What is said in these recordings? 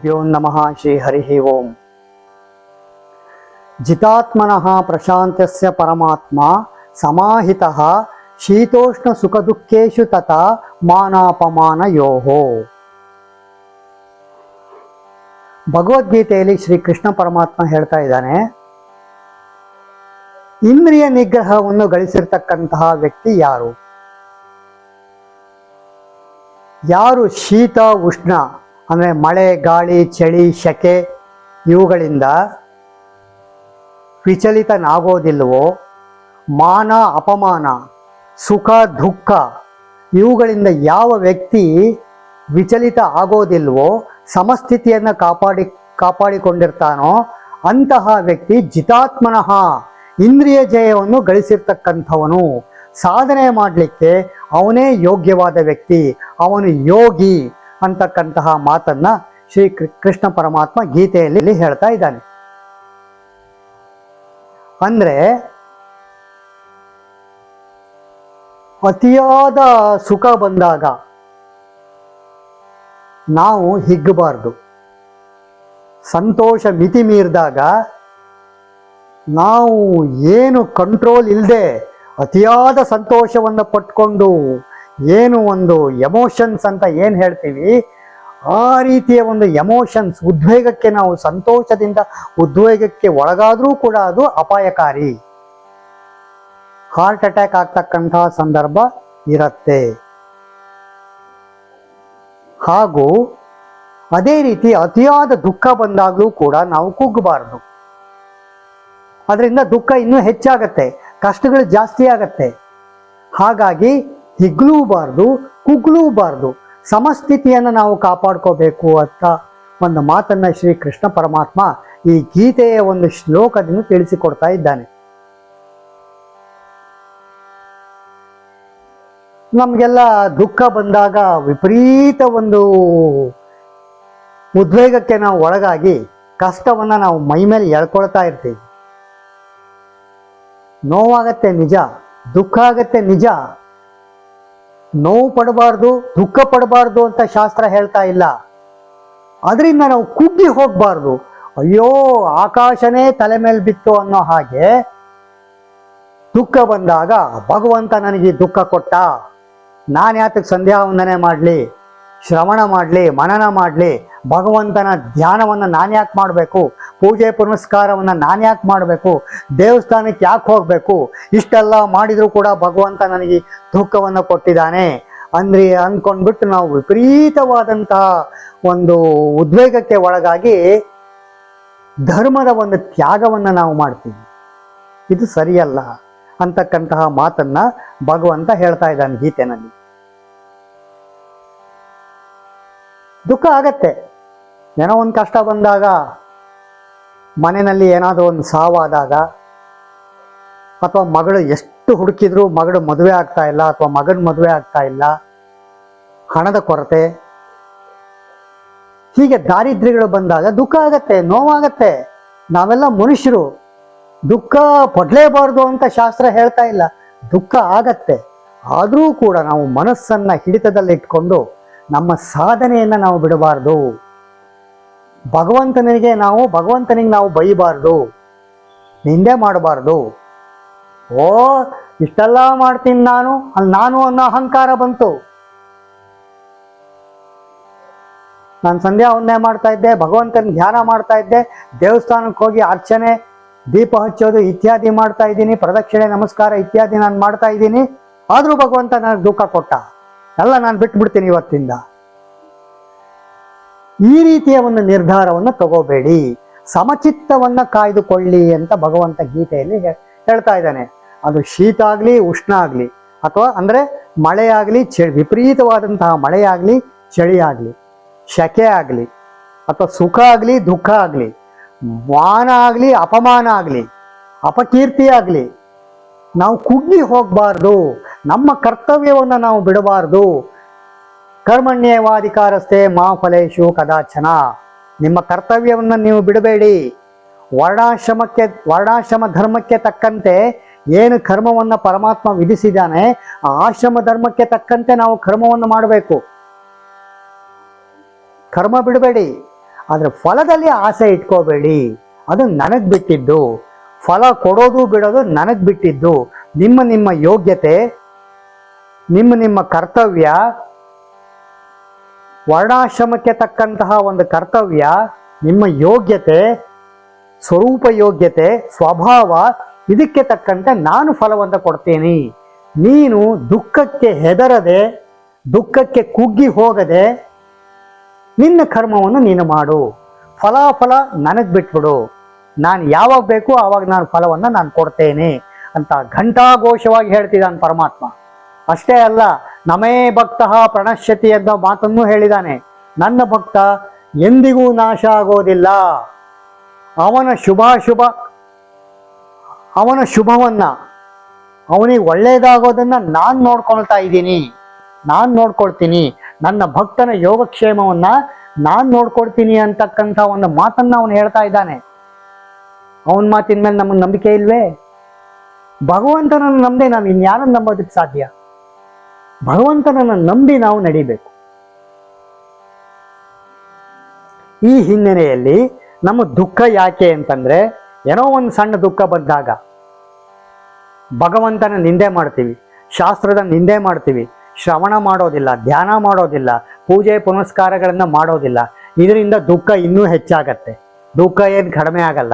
यो नमः श्री हरिः ओम। जितात्मनः प्रशान्तस्य परमात्मा समाहितः शीतोष्ण सुख दुःखेषु तथा मानापमानयोः। ಭಗವದ್ಗೀತೆಯಲ್ಲಿ ಶ್ರೀ ಕೃಷ್ಣ ಪರಮಾತ್ಮ ಹೇಳ್ತಾ ಇದ್ದಾನೆ, ಇಂದ್ರಿಯ ನಿಗ್ರಹವನ್ನು ಗಳಿಸಿರ್ತಕ್ಕಂತಹ ವ್ಯಕ್ತಿ ಯಾರು? ಯಾರು ಶೀತ ಉಷ್ಣ ಅಂದರೆ ಮಳೆ ಗಾಳಿ ಚಳಿ ಸೆಕೆ ಇವುಗಳಿಂದ ವಿಚಲಿತನಾಗೋದಿಲ್ವೋ, ಮಾನ ಅಪಮಾನ ಸುಖ ದುಃಖ ಇವುಗಳಿಂದ ಯಾವ ವ್ಯಕ್ತಿ ವಿಚಲಿತ ಆಗೋದಿಲ್ವೋ, ಸಮಸ್ಥಿತಿಯನ್ನು ಕಾಪಾಡಿಕೊಂಡಿರ್ತಾನೋ ಅಂತಹ ವ್ಯಕ್ತಿ ಜಿತಾತ್ಮನಃ, ಇಂದ್ರಿಯ ಜಯವನ್ನು ಗಳಿಸಿರ್ತಕ್ಕಂಥವನು. ಸಾಧನೆ ಮಾಡಲಿಕ್ಕೆ ಅವನೇ ಯೋಗ್ಯವಾದ ವ್ಯಕ್ತಿ, ಅವನು ಯೋಗಿ ಅಂತಕ್ಕಂತಹ ಮಾತನ್ನ ಶ್ರೀ ಕೃಷ್ಣ ಪರಮಾತ್ಮ ಗೀತೆಯಲ್ಲಿ ಹೇಳ್ತಾ ಇದ್ದಾನೆ. ಅಂದ್ರೆ ಅತಿಯಾದ ಸುಖ ಬಂದಾಗ ನಾವು ಹಿಗ್ಗಬಾರ್ದು, ಸಂತೋಷ ಮಿತಿ ಮೀರಿದಾಗ ನಾವು ಏನು ಕಂಟ್ರೋಲ್ ಇಲ್ಲದೆ ಅತಿಯಾದ ಸಂತೋಷವನ್ನು ಪಟ್ಕೊಂಡು ಏನು ಒಂದು ಎಮೋಷನ್ಸ್ ಅಂತ ಏನು ಹೇಳ್ತೀವಿ, ಆ ರೀತಿಯ ಒಂದು ಎಮೋಷನ್ಸ್ ಉದ್ವೇಗಕ್ಕೆ ನಾವು ಸಂತೋಷದಿಂದ ಉದ್ವೇಗಕ್ಕೆ ಒಳಗಾದರೂ ಕೂಡ ಅದು ಅಪಾಯಕಾರಿ, ಹಾರ್ಟ್ ಅಟ್ಯಾಕ್ ಆಗ್ತಕ್ಕಂತಹ ಸಂದರ್ಭ ಇರುತ್ತೆ. ಹಾಗೂ ಅದೇ ರೀತಿ ಅತಿಯಾದ ದುಃಖ ಬಂದಾಗಲೂ ಕೂಡ ನಾವು ಕುಗ್ಗಬಾರ್ದು. ಅದರಿಂದ ದುಃಖ ಇನ್ನೂ ಹೆಚ್ಚಾಗತ್ತೆ, ಕಷ್ಟಗಳು ಜಾಸ್ತಿ ಆಗತ್ತೆ. ಹಾಗಾಗಿ ಹಿಗ್ಲೂಬಾರ್ದು, ಕುಗ್ಲೂಬಾರ್ದು, ಸಮಸ್ಥಿತಿಯನ್ನು ನಾವು ಕಾಪಾಡ್ಕೋಬೇಕು ಅಂತ ಒಂದು ಮಾತನ್ನ ಶ್ರೀ ಕೃಷ್ಣ ಪರಮಾತ್ಮ ಈ ಗೀತೆಯ ಒಂದು ಶ್ಲೋಕದಿಂದ ತಿಳಿಸಿಕೊಡ್ತಾ ಇದ್ದಾನೆ. ನಮಗೆಲ್ಲ ದುಃಖ ಬಂದಾಗ ವಿಪರೀತ ಒಂದು ಉದ್ವೇಗಕ್ಕೆ ನಾವು ಒಳಗಾಗಿ ಕಷ್ಟವನ್ನು ನಾವು ಮೈ ಮೇಲೆ ಎಳ್ಕೊಳ್ತಾ ಇರ್ತೀವಿ. ನೋವಾಗತ್ತೆ ನಿಜ, ದುಃಖ ಆಗತ್ತೆ ನಿಜ. ನೋವು ಪಡಬಾರ್ದು, ದುಃಖ ಪಡಬಾರ್ದು ಅಂತ ಶಾಸ್ತ್ರ ಹೇಳ್ತಾ ಇಲ್ಲ. ಅದರಿಂದ ನಾವು ಕುಗ್ಗಿ ಹೋಗಬಾರ್ದು. ಅಯ್ಯೋ ಆಕಾಶನೇ ತಲೆ ಮೇಲೆ ಬಿತ್ತು ಅನ್ನೋ ಹಾಗೆ ದುಃಖ ಬಂದಾಗ ಭಗವಂತ ನನಗೆ ದುಃಖ ಕೊಟ್ಟ, ನಾನು ಯಾತಕ್ಕೆ ಸಂಧ್ಯಾ ವಂದನೆ ಮಾಡಲಿ, ಶ್ರವಣ ಮಾಡಲಿ, ಮನನ ಮಾಡಲಿ, ಭಗವಂತನ ಧ್ಯಾನವನ್ನು ನಾನು ಯಾಕೆ ಮಾಡಬೇಕು, ಪೂಜೆ ಪುನಸ್ಕಾರವನ್ನು ನಾನು ಯಾಕೆ ಮಾಡಬೇಕು, ದೇವಸ್ಥಾನಕ್ಕೆ ಯಾಕೆ ಹೋಗಬೇಕು, ಇಷ್ಟೆಲ್ಲ ಮಾಡಿದರೂ ಕೂಡ ಭಗವಂತ ನನಗೆ ದುಃಖವನ್ನು ಕೊಟ್ಟಿದ್ದಾನೆ ಅಂದ್ಕೊಂಡ್ಬಿಟ್ಟು ನಾವು ವಿಪರೀತವಾದಂತಹ ಒಂದು ಉದ್ವೇಗಕ್ಕೆ ಒಳಗಾಗಿ ಧರ್ಮದ ಒಂದು ತ್ಯಾಗವನ್ನು ನಾವು ಮಾಡ್ತೀವಿ. ಇದು ಸರಿಯಲ್ಲ ಅಂತಕ್ಕಂತಹ ಮಾತನ್ನ ಭಗವಂತ ಹೇಳ್ತಾ ಇದ್ದಾನೆ ಗೀತೆನಲ್ಲಿ. ದುಃಖ ಆಗತ್ತೆ, ಏನೋ ಒಂದು ಕಷ್ಟ ಬಂದಾಗ, ಮನೆಯಲ್ಲಿ ಏನಾದರೂ ಒಂದು ಸಾವಾದಾಗ, ಅಥವಾ ಮಗಳು ಎಷ್ಟು ಹುಡುಕಿದ್ರು ಮಗಳು ಮದುವೆ ಆಗ್ತಾ ಇಲ್ಲ, ಅಥವಾ ಮಗನ ಮದುವೆ ಆಗ್ತಾ ಇಲ್ಲ, ಹಣದ ಕೊರತೆ, ಹೀಗೆ ದಾರಿದ್ರ್ಯಗಳು ಬಂದಾಗ ದುಃಖ ಆಗತ್ತೆ, ನೋವಾಗತ್ತೆ. ನಾವೆಲ್ಲ ಮನುಷ್ಯರು, ದುಃಖ ಪಡಲೇಬಾರ್ದು ಅಂತ ಶಾಸ್ತ್ರ ಹೇಳ್ತಾ ಇಲ್ಲ, ದುಃಖ ಆಗತ್ತೆ. ಆದರೂ ಕೂಡ ನಾವು ಮನಸ್ಸನ್ನ ಹಿಡಿತದಲ್ಲಿ ಇಟ್ಕೊಂಡು ನಮ್ಮ ಸಾಧನೆಯನ್ನು ನಾವು ಬಿಡಬಾರ್ದು. ಭಗವಂತನಿಗೆ ನಾವು ಬೈಬಾರ್ದು, ನಿಂದೆ ಮಾಡಬಾರ್ದು. ಓ ಇಷ್ಟೆಲ್ಲ ಮಾಡ್ತೀನಿ ನಾನು ಅನ್ನೋ ಅಹಂಕಾರ ಬಂತು. ನಾನು ಸಂಧ್ಯಾ ವಂದನೆ ಮಾಡ್ತಾ ಇದ್ದೆ, ಭಗವಂತನ ಧ್ಯಾನ ಮಾಡ್ತಾ ಇದ್ದೆ, ದೇವಸ್ಥಾನಕ್ಕೆ ಹೋಗಿ ಅರ್ಚನೆ ದೀಪ ಹಚ್ಚೋದು ಇತ್ಯಾದಿ ಮಾಡ್ತಾ ಇದ್ದೀನಿ, ಪ್ರದಕ್ಷಿಣೆ ನಮಸ್ಕಾರ ಇತ್ಯಾದಿ ನಾನು ಮಾಡ್ತಾ ಇದ್ದೀನಿ. ಆದರೂ ಭಗವಂತ ನನಗೆ ದುಃಖ ಕೊಟ್ಟ, ಎಲ್ಲ ನಾನು ಬಿಟ್ಬಿಡ್ತೀನಿ ಇವತ್ತಿಂದ. ಈ ರೀತಿಯ ಒಂದು ನಿರ್ಧಾರವನ್ನು ತಗೋಬೇಡಿ, ಸಮಚಿತ್ತವನ್ನು ಕಾಯ್ದುಕೊಳ್ಳಿ ಅಂತ ಭಗವಂತ ಗೀತೆಯಲ್ಲಿ ಹೇಳ್ತಾ ಇದ್ದಾನೆ. ಅದು ಶೀತ ಆಗಲಿ ಉಷ್ಣ ಆಗಲಿ, ಅಥವಾ ಅಂದರೆ ಮಳೆ ಆಗಲಿ ವಿಪರೀತವಾದಂತಹ ಮಳೆ ಆಗಲಿ, ಚಳಿ ಆಗಲಿ, ಸೆಕೆ ಆಗಲಿ, ಅಥವಾ ಸುಖ ಆಗಲಿ ದುಃಖ ಆಗಲಿ, ಮಾನ ಆಗಲಿ ಅಪಮಾನ ಆಗಲಿ, ಅಪಕೀರ್ತಿ ಆಗಲಿ, ನಾವು ಕುಗ್ಗಿ ಹೋಗಬಾರ್ದು. ನಮ್ಮ ಕರ್ತವ್ಯವನ್ನು ನಾವು ಬಿಡಬಾರ್ದು. ಕರ್ಮಣ್ಯೇವಾಧಿಕಾರಸ್ಥೆ ಮಾ ಫಲೇಶು ಕದಾಚನ. ನಿಮ್ಮ ಕರ್ತವ್ಯವನ್ನು ನೀವು ಬಿಡಬೇಡಿ. ವರ್ಣಾಶ್ರಮ ಧರ್ಮಕ್ಕೆ ತಕ್ಕಂತೆ ಏನು ಕರ್ಮವನ್ನು ಪರಮಾತ್ಮ ವಿಧಿಸಿದ್ದಾನೆ, ಆ ಆಶ್ರಮ ಧರ್ಮಕ್ಕೆ ತಕ್ಕಂತೆ ನಾವು ಕರ್ಮವನ್ನು ಮಾಡಬೇಕು. ಕರ್ಮ ಬಿಡಬೇಡಿ. ಆದರೆ ಫಲದಲ್ಲಿ ಆಸೆ ಇಟ್ಕೋಬೇಡಿ. ಅದು ನನಗೆ ಬಿಟ್ಟಿದ್ದು. ಫಲ ಕೊಡೋದು ಬಿಡೋದು ನನಗೆ ಬಿಟ್ಟಿದ್ದು. ನಿಮ್ಮ ನಿಮ್ಮ ಯೋಗ್ಯತೆ, ನಿಮ್ಮ ನಿಮ್ಮ ಕರ್ತವ್ಯ, ವರ್ಣಾಶ್ರಮಕ್ಕೆ ತಕ್ಕಂತಹ ಒಂದು ಕರ್ತವ್ಯ, ನಿಮ್ಮ ಯೋಗ್ಯತೆ, ಸ್ವರೂಪ ಯೋಗ್ಯತೆ, ಸ್ವಭಾವ, ಇದಕ್ಕೆ ತಕ್ಕಂತೆ ನಾನು ಫಲವನ್ನು ಕೊಡ್ತೀನಿ. ನೀನು ದುಃಖಕ್ಕೆ ಹೆದರದೆ, ದುಃಖಕ್ಕೆ ಕುಗ್ಗಿ ಹೋಗದೆ ನಿನ್ನ ಕರ್ಮವನ್ನು ನೀನು ಮಾಡು. ಫಲಾಫಲ ನನಗೆ ಬಿಟ್ಬಿಡು. ನಾನು ಯಾವಾಗ ಬೇಕು ಆವಾಗ ನಾನು ಫಲವನ್ನು ನಾನು ಕೊಡ್ತೇನೆ ಅಂತ ಘಂಟಾಘೋಷವಾಗಿ ಹೇಳ್ತಿದ್ದಾನೆ ಪರಮಾತ್ಮ. ಅಷ್ಟೇ ಅಲ್ಲ, ನಮೇ ಭಕ್ತ ಪ್ರಣಶ್ಯತಿ ಎಂಬ ಮಾತನ್ನು ಹೇಳಿದ್ದಾನೆ. ನನ್ನ ಭಕ್ತ ಎಂದಿಗೂ ನಾಶ ಆಗೋದಿಲ್ಲ. ಅವನ ಶುಭವನ್ನ, ಅವನಿಗೆ ಒಳ್ಳೆಯದಾಗೋದನ್ನ ನಾನು ನೋಡ್ಕೊಳ್ತಾ ಇದ್ದೀನಿ, ನಾನು ನೋಡ್ಕೊಳ್ತೀನಿ. ನನ್ನ ಭಕ್ತನ ಯೋಗಕ್ಷೇಮವನ್ನ ನಾನು ನೋಡ್ಕೊಳ್ತೀನಿ ಅಂತಕ್ಕಂಥ ಒಂದು ಮಾತನ್ನ ಅವನು ಹೇಳ್ತಾ ಇದ್ದಾನೆ. ಅವನ ಮಾತಿನ ಮೇಲೆ ನಮಗೆ ನಂಬಿಕೆ ಇಲ್ವೇ? ಭಗವಂತನನ್ನು ನಂಬದೆ ನಾವು ಇನ್ಯಾರನ್ನು ನಂಬೋದಕ್ಕೆ ಸಾಧ್ಯ? ಭಗವಂತನನ್ನು ನಂಬಿ ನಾವು ನಡಿಬೇಕು. ಈ ಹಿನ್ನೆಲೆಯಲ್ಲಿ ನಮ್ಮ ದುಃಖ ಯಾಕೆ ಅಂತಂದ್ರೆ, ಏನೋ ಒಂದು ಸಣ್ಣ ದುಃಖ ಬಂದಾಗ ಭಗವಂತನ ನಿಂದೆ ಮಾಡ್ತೀವಿ, ಶಾಸ್ತ್ರದ ನಿಂದೆ ಮಾಡ್ತೀವಿ, ಶ್ರವಣ ಮಾಡೋದಿಲ್ಲ, ಧ್ಯಾನ ಮಾಡೋದಿಲ್ಲ, ಪೂಜೆ ಪುನಸ್ಕಾರಗಳನ್ನು ಮಾಡೋದಿಲ್ಲ. ಇದರಿಂದ ದುಃಖ ಇನ್ನೂ ಹೆಚ್ಚಾಗತ್ತೆ. ದುಃಖ ಏನು ಕಡಿಮೆ ಆಗಲ್ಲ,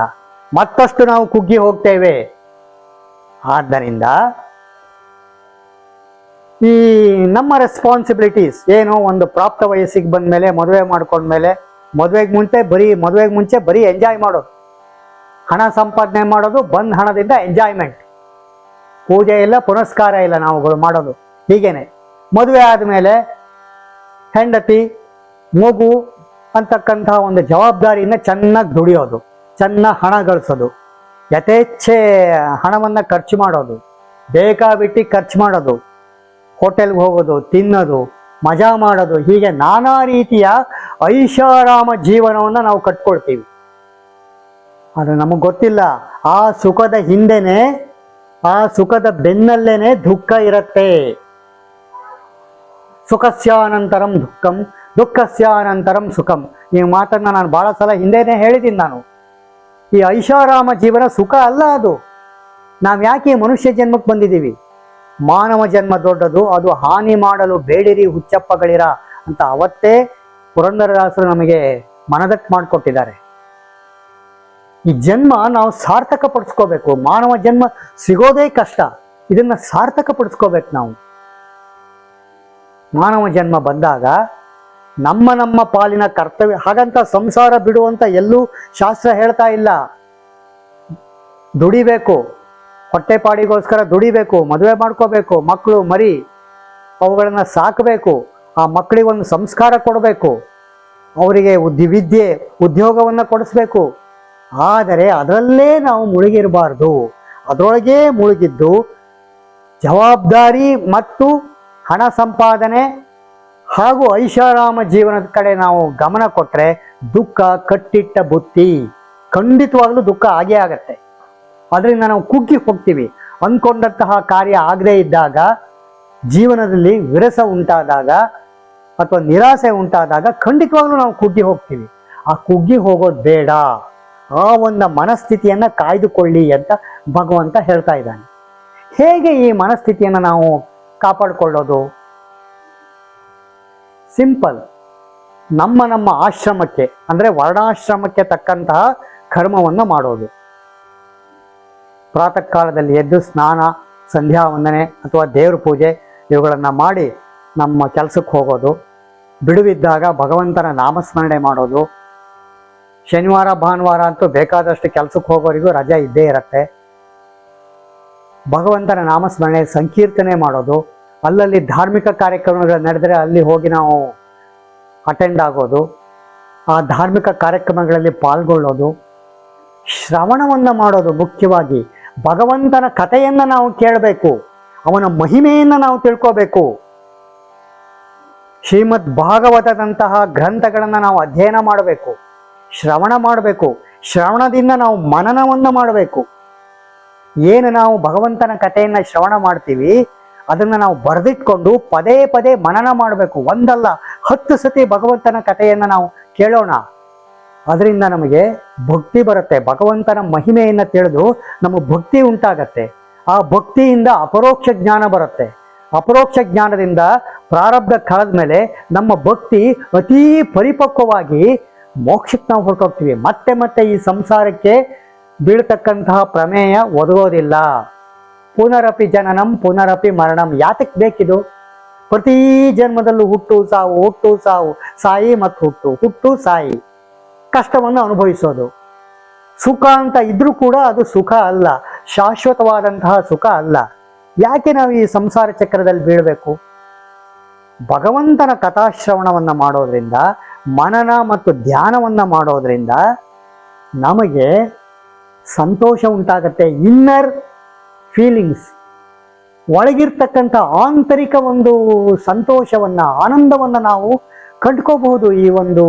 ಮತ್ತಷ್ಟು ನಾವು ಕುಗ್ಗಿ ಹೋಗ್ತೇವೆ. ಆದ್ದರಿಂದ ಈ ನಮ್ಮ ರೆಸ್ಪಾನ್ಸಿಬಿಲಿಟೀಸ್ ಏನು, ಒಂದು ಪ್ರಾಪ್ತ ವಯಸ್ಸಿಗೆ ಬಂದ ಮೇಲೆ, ಮದುವೆ ಮಾಡ್ಕೊಂಡ್ಮೇಲೆ, ಮದುವೆಗೆ ಮುಂಚೆ ಬರೀ ಎಂಜಾಯ್ ಮಾಡೋದು, ಹಣ ಸಂಪಾದನೆ ಮಾಡೋದು, ಬಂದ ಹಣದಿಂದ ಎಂಜಾಯ್ಮೆಂಟ್, ಪೂಜೆ ಇಲ್ಲ, ಪುನಸ್ಕಾರ ಇಲ್ಲ ನಾವುಗಳು ಮಾಡೋದು. ಹೀಗೇನೆ ಮದುವೆ ಆದಮೇಲೆ ಹೆಂಡತಿ, ಮಗು ಅಂತಕ್ಕಂಥ ಒಂದು ಜವಾಬ್ದಾರಿಯಿಂದ ಚೆನ್ನಾಗಿ ದುಡಿಯೋದು, ಚೆನ್ನಾಗಿ ಹಣ ಗಳಿಸೋದು, ಯಥೇಚ್ಛೆ ಹಣವನ್ನು ಖರ್ಚು ಮಾಡೋದು, ಬೇಕಾಬಿಟ್ಟು ಖರ್ಚು ಮಾಡೋದು, ಹೋಟೆಲ್ಗೆ ಹೋಗೋದು, ತಿನ್ನೋದು, ಮಜಾ ಮಾಡೋದು, ಹೀಗೆ ನಾನಾ ರೀತಿಯ ಐಷಾರಾಮ ಜೀವನವನ್ನು ನಾವು ಕಟ್ಕೊಳ್ತೀವಿ. ಆದರೆ ನಮಗೆ ಗೊತ್ತಿಲ್ಲ, ಆ ಸುಖದ ಹಿಂದೆನೆ, ಆ ಸುಖದ ಬೆನ್ನಲ್ಲೇನೆ ದುಃಖ ಇರುತ್ತೆ. ಸುಖಸ್ಯಾನಂತರಂ ದುಃಖಂ, ದುಃಖಸ್ಯಾನಂತರಂ ಸುಖಂ. ಈ ಮಾತನ್ನ ನಾನು ಬಹಳ ಸಲ ಹಿಂದೆನೆ ಹೇಳಿದ್ದೀನಿ ನಾನು. ಈ ಐಷಾರಾಮ ಜೀವನ ಸುಖ ಅಲ್ಲ ಅದು. ನಾವು ಯಾಕೆ ಮನುಷ್ಯ ಜನ್ಮಕ್ಕೆ ಬಂದಿದ್ದೀವಿ? ಮಾನವ ಜನ್ಮ ದೊಡ್ಡದು, ಅದು ಹಾನಿ ಮಾಡಲು ಬೇಡಿರಿ ಹುಚ್ಚಪ್ಪಗಳಿರ ಅಂತ ಅವತ್ತೇ ಪುರಂದರದಾಸರು ನಮಗೆ ಮನದಟ್ಟು ಮಾಡಿಕೊಟ್ಟಿದ್ದಾರೆ. ಈ ಜನ್ಮ ನಾವು ಸಾರ್ಥಕ ಪಡಿಸ್ಕೋಬೇಕು. ಮಾನವ ಜನ್ಮ ಸಿಗೋದೇ ಕಷ್ಟ, ಇದನ್ನ ಸಾರ್ಥಕ ಪಡಿಸ್ಕೋಬೇಕು ನಾವು. ಮಾನವ ಜನ್ಮ ಬಂದಾಗ ನಮ್ಮ ಪಾಲಿನ ಕರ್ತವ್ಯ. ಹಾಗಂತ ಸಂಸಾರ ಬಿಡುವಂತ ಎಲ್ಲೂ ಶಾಸ್ತ್ರ ಹೇಳ್ತಾ ಇಲ್ಲ. ದುಡಿಬೇಕು, ಹೊಟ್ಟೆಪಾಡಿಗೋಸ್ಕರ ದುಡಿಬೇಕು, ಮದುವೆ ಮಾಡ್ಕೋಬೇಕು, ಮಕ್ಕಳು ಮರಿ ಅವುಗಳನ್ನ ಸಾಕಬೇಕು, ಆ ಮಕ್ಕಳಿಗೆ ಒಂದು ಸಂಸ್ಕಾರ ಕೊಡಬೇಕು, ಅವರಿಗೆ ವಿದ್ಯೆ ಉದ್ಯೋಗವನ್ನು ಕೊಡಿಸ್ಬೇಕು. ಆದರೆ ಅದರಲ್ಲೇ ನಾವು ಮುಳುಗಿರಬಾರ್ದು. ಅದರೊಳಗೇ ಮುಳುಗಿದ್ದು ಜವಾಬ್ದಾರಿ ಮತ್ತು ಹಣ ಸಂಪಾದನೆ ಹಾಗೂ ಐಷಾರಾಮ ಜೀವನದ ಕಡೆ ನಾವು ಗಮನ ಕೊಟ್ಟರೆ ದುಃಖ ಕಟ್ಟಿಟ್ಟ ಬುತ್ತಿ. ಖಂಡಿತವಾಗ್ಲೂ ದುಃಖ ಆಗೇ ಆಗತ್ತೆ. ಅದರಿಂದ ನಾವು ಕುಗ್ಗಿ ಹೋಗ್ತೀವಿ. ಅಂದ್ಕೊಂಡಂತಹ ಕಾರ್ಯ ಆಗದೇ ಇದ್ದಾಗ, ಜೀವನದಲ್ಲಿ ವಿರಸ ಉಂಟಾದಾಗ ಅಥವಾ ನಿರಾಸೆ ಉಂಟಾದಾಗ ಖಂಡಿತವಾಗ್ಲೂ ನಾವು ಕುಗ್ಗಿ ಹೋಗ್ತೀವಿ. ಆ ಕುಗ್ಗಿ ಹೋಗೋದು ಬೇಡ. ಆ ಒಂದು ಮನಸ್ಥಿತಿಯನ್ನ ಕಾಯ್ದುಕೊಳ್ಳಿ ಅಂತ ಭಗವಂತ ಹೇಳ್ತಾ ಇದ್ದಾನೆ. ಹೇಗೆ ಈ ಮನಸ್ಥಿತಿಯನ್ನು ನಾವು ಕಾಪಾಡಿಕೊಳ್ಳೋದು? ಸಿಂಪಲ್. ನಮ್ಮ ಆಶ್ರಮಕ್ಕೆ ಅಂದರೆ ವರ್ಣಾಶ್ರಮಕ್ಕೆ ತಕ್ಕಂತಹ ಕರ್ಮವನ್ನು ಮಾಡೋದು. ಪ್ರಾತಃ ಕಾಲದಲ್ಲಿ ಎದ್ದು ಸ್ನಾನ, ಸಂಧ್ಯಾ ವಂದನೆ ಅಥವಾ ದೇವ್ರ ಪೂಜೆ ಇವುಗಳನ್ನು ಮಾಡಿ ನಮ್ಮ ಕೆಲಸಕ್ಕೆ ಹೋಗೋದು. ಬಿಡುವಿದ್ದಾಗ ಭಗವಂತನ ನಾಮಸ್ಮರಣೆ ಮಾಡೋದು. ಶನಿವಾರ ಭಾನುವಾರ ಅಂತೂ ಬೇಕಾದಷ್ಟು ಕೆಲಸಕ್ಕೆ ಹೋಗೋರಿಗೂ ರಜೆ ಇದ್ದೇ ಇರುತ್ತೆ. ಭಗವಂತನ ನಾಮಸ್ಮರಣೆ, ಸಂಕೀರ್ತನೆ ಮಾಡೋದು. ಅಲ್ಲಲ್ಲಿ ಧಾರ್ಮಿಕ ಕಾರ್ಯಕ್ರಮಗಳು ನಡೆದರೆ ಅಲ್ಲಿ ಹೋಗಿ ನಾವು ಅಟೆಂಡ್ ಆಗೋದು, ಆ ಧಾರ್ಮಿಕ ಕಾರ್ಯಕ್ರಮಗಳಲ್ಲಿ ಪಾಲ್ಗೊಳ್ಳೋದು. ಶ್ರವಣವನ್ನು ಮಾಡೋದು. ಮುಖ್ಯವಾಗಿ ಭಗವಂತನ ಕಥೆಯನ್ನು ನಾವು ಕೇಳಬೇಕು, ಅವನ ಮಹಿಮೆಯನ್ನು ನಾವು ತಿಳ್ಕೋಬೇಕು. ಶ್ರೀಮದ್ ಭಾಗವತದಂತಹ ಗ್ರಂಥಗಳನ್ನು ನಾವು ಅಧ್ಯಯನ ಮಾಡಬೇಕು, ಶ್ರವಣ ಮಾಡಬೇಕು. ಶ್ರವಣದಿಂದ ನಾವು ಮನನವನ್ನು ಮಾಡಬೇಕು. ಏನು ನಾವು ಭಗವಂತನ ಕಥೆಯನ್ನು ಶ್ರವಣ ಮಾಡ್ತೀವಿ ಅದನ್ನು ನಾವು ಬರೆದಿಟ್ಕೊಂಡು ಪದೇ ಪದೇ ಮನನ ಮಾಡಬೇಕು. ಒಂದಲ್ಲ 10 ಸತಿ ಭಗವಂತನ ಕಥೆಯನ್ನು ನಾವು ಕೇಳೋಣ. ಅದರಿಂದ ನಮಗೆ ಭಕ್ತಿ ಬರುತ್ತೆ. ಭಗವಂತನ ಮಹಿಮೆಯನ್ನು ತಿಳಿದು ನಮಗೆ ಭಕ್ತಿ ಉಂಟಾಗತ್ತೆ. ಆ ಭಕ್ತಿಯಿಂದ ಅಪರೋಕ್ಷ ಜ್ಞಾನ ಬರುತ್ತೆ. ಅಪರೋಕ್ಷ ಜ್ಞಾನದಿಂದ ಪ್ರಾರಬ್ಧ ಕಳೆದ ಮೇಲೆ ನಮ್ಮ ಭಕ್ತಿ ಅತೀ ಪರಿಪಕ್ವವಾಗಿ ಮೋಕ್ಷಕ್ಕೆ ನಾವು ಹೊರಟೋಗ್ತೀವಿ. ಮತ್ತೆ ಮತ್ತೆ ಈ ಸಂಸಾರಕ್ಕೆ ಬೀಳ್ತಕ್ಕಂತಹ ಪ್ರಮೇಯ ಒದಗೋದಿಲ್ಲ. ಪುನರಪಿ ಜನನಂ ಪುನರಪಿ ಮರಣಂ. ಯಾತಕ್ಕೆ ಬೇಕಿದು? ಪ್ರತಿ ಜನ್ಮದಲ್ಲೂ ಹುಟ್ಟು ಸಾವು, ಹುಟ್ಟು ಸಾವು, ಸಾಯಿ ಮತ್ತು ಹುಟ್ಟು, ಹುಟ್ಟು ಸಾಯಿ, ಕಷ್ಟವನ್ನು ಅನುಭವಿಸೋದು. ಸುಖ ಅಂತ ಇದ್ರೂ ಕೂಡ ಅದು ಸುಖ ಅಲ್ಲ, ಶಾಶ್ವತವಾದಂತಹ ಸುಖ ಅಲ್ಲ. ಯಾಕೆ ನಾವು ಈ ಸಂಸಾರ ಚಕ್ರದಲ್ಲಿ ಬೀಳಬೇಕು? ಭಗವಂತನ ಕಥಾಶ್ರವಣವನ್ನು ಮಾಡೋದ್ರಿಂದ, ಮನನ ಮತ್ತು ಧ್ಯಾನವನ್ನು ಮಾಡೋದ್ರಿಂದ ನಮಗೆ ಸಂತೋಷ ಉಂಟಾಗತ್ತೆ. ಇನ್ನರ್ ಫೀಲಿಂಗ್ಸ್, ಒಳಗಿರ್ತಕ್ಕಂಥ ಆಂತರಿಕ ಒಂದು ಸಂತೋಷವನ್ನು, ಆನಂದವನ್ನು ನಾವು ಕಂಡ್ಕೋಬಹುದು. ಈ ಒಂದು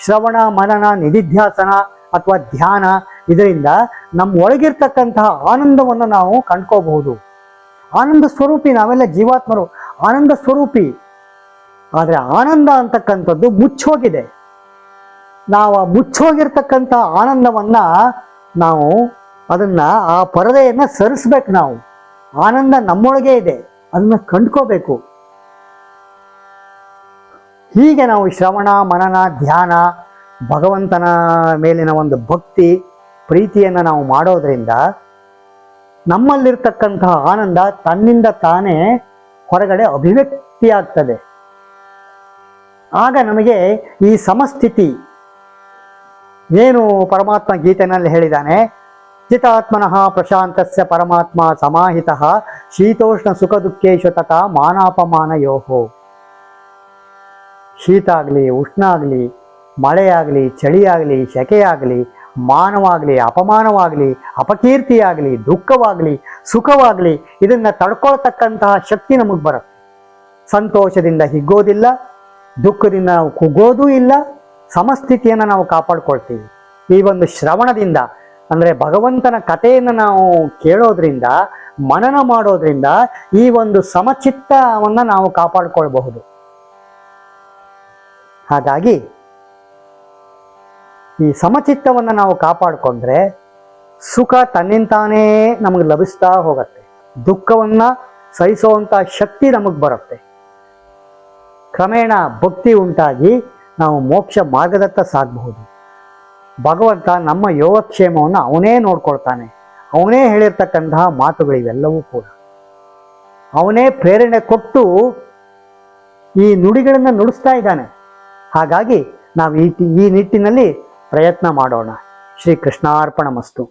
ಶ್ರವಣ ಮನನ ನಿಧಿಧ್ಯಾಸನ ಅಥವಾ ಧ್ಯಾನ, ಇದರಿಂದ ನಮ್ಮ ಒಳಗಿರ್ತಕ್ಕಂತಹ ಆನಂದವನ್ನು ನಾವು ಕಂಡ್ಕೋಬಹುದು. ಆನಂದ ಸ್ವರೂಪಿ, ನಾವೆಲ್ಲ ಜೀವಾತ್ಮರು ಆನಂದ ಸ್ವರೂಪಿ. ಆದರೆ ಆನಂದ ಅಂತಕ್ಕಂಥದ್ದು ಮುಚ್ಚೋಗಿದೆ. ನಾವು ಆ ಮುಚ್ಚೋಗಿರ್ತಕ್ಕಂಥ ಆನಂದವನ್ನ ನಾವು ಆ ಪರದೆಯನ್ನು ಸರಿಸ್ಬೇಕು. ನಾವು ಆನಂದ ನಮ್ಮೊಳಗೆ ಇದೆ, ಅದನ್ನ ಕಂಡ್ಕೋಬೇಕು. ಹೀಗೆ ನಾವು ಶ್ರವಣ ಮನನ ಧ್ಯಾನ, ಭಗವಂತನ ಮೇಲಿನ ಒಂದು ಭಕ್ತಿ ಪ್ರೀತಿಯನ್ನು ನಾವು ಮಾಡೋದ್ರಿಂದ ನಮ್ಮಲ್ಲಿರ್ತಕ್ಕಂತಹ ಆನಂದ ತನ್ನಿಂದ ತಾನೇ ಹೊರಗಡೆ ಅಭಿವ್ಯಕ್ತಿಯಾಗ್ತದೆ. ಆಗ ನಮಗೆ ಈ ಸಮಸ್ಥಿತಿ ಏನು ಪರಮಾತ್ಮ ಗೀತೆನಲ್ಲಿ ಹೇಳಿದ್ದಾನೆ, ಚಿತಾತ್ಮನಃ ಪ್ರಶಾಂತಸ್ಯ ಪರಮಾತ್ಮ ಸಮಾಹಿತಃ ಶೀತೋಷ್ಣ ಸುಖ ದುಃಖೇಶು ತಥಾ ಮಾನಾಪಮಾನಯೋಹೋ. ಶೀತ ಆಗಲಿ, ಉಷ್ಣ ಆಗಲಿ, ಮಳೆ ಆಗಲಿ, ಚಳಿ ಆಗಲಿ, ಸೆಕೆಯಾಗಲಿ, ಮಾನವಾಗಲಿ, ಅಪಮಾನವಾಗಲಿ, ಅಪಕೀರ್ತಿಯಾಗಲಿ, ದುಃಖವಾಗಲಿ, ಸುಖವಾಗಲಿ, ಇದನ್ನ ತಡ್ಕೊಳ್ತಕ್ಕಂತಹ ಶಕ್ತಿ ನಮಗೆ ಬರುತ್ತೆ. ಸಂತೋಷದಿಂದ ಹಿಗ್ಗೋದಿಲ್ಲ, ದುಃಖದಿಂದ ನಾವು ಕುಗ್ಗೋದೂ ಇಲ್ಲ, ಸಮಸ್ಥಿತಿಯನ್ನು ನಾವು ಕಾಪಾಡ್ಕೊಳ್ತೀವಿ. ಈ ಒಂದು ಶ್ರವಣದಿಂದ, ಅಂದರೆ ಭಗವಂತನ ಕಥೆಯನ್ನು ನಾವು ಕೇಳೋದ್ರಿಂದ, ಮನನ ಮಾಡೋದ್ರಿಂದ ಈ ಒಂದು ಸಮಚಿತ್ತವನ್ನು ನಾವು ಕಾಪಾಡ್ಕೊಳ್ಬಹುದು. ಹಾಗಾಗಿ ಈ ಸಮಚಿತ್ತವನ್ನು ನಾವು ಕಾಪಾಡಿಕೊಂಡ್ರೆ ಸುಖ ತನ್ನಿಂತಾನೇ ನಮಗೆ ಲಭಿಸ್ತಾ ಹೋಗುತ್ತೆ. ದುಃಖವನ್ನು ಸಹಿಸುವಂಥ ಶಕ್ತಿ ನಮಗೆ ಬರುತ್ತೆ. ಕ್ರಮೇಣ ಭಕ್ತಿ ಉಂಟಾಗಿ ನಾವು ಮೋಕ್ಷ ಮಾರ್ಗದತ್ತ ಸಾಗಬಹುದು. ಭಗವಂತ ನಮ್ಮ ಯೋಗಕ್ಷೇಮವನ್ನು ಅವನೇ ನೋಡ್ಕೊಳ್ತಾನೆ. ಅವನೇ ಹೇಳಿರ್ತಕ್ಕಂತಹ ಮಾತುಗಳಿವೆಲ್ಲವೂ ಕೂಡ ಅವನೇ ಪ್ರೇರಣೆ ಕೊಟ್ಟು ಈ ನುಡಿಗಳನ್ನು ನುಡಿಸ್ತಾ ಇದ್ದಾನೆ. ಹಾಗಾಗಿ ನಾವು ಈ ನಿಟ್ಟಿನಲ್ಲಿ ಪ್ರಯತ್ನ ಮಾಡೋಣ. ಶ್ರೀ ಕೃಷ್ಣಾರ್ಪಣಮಸ್ತು.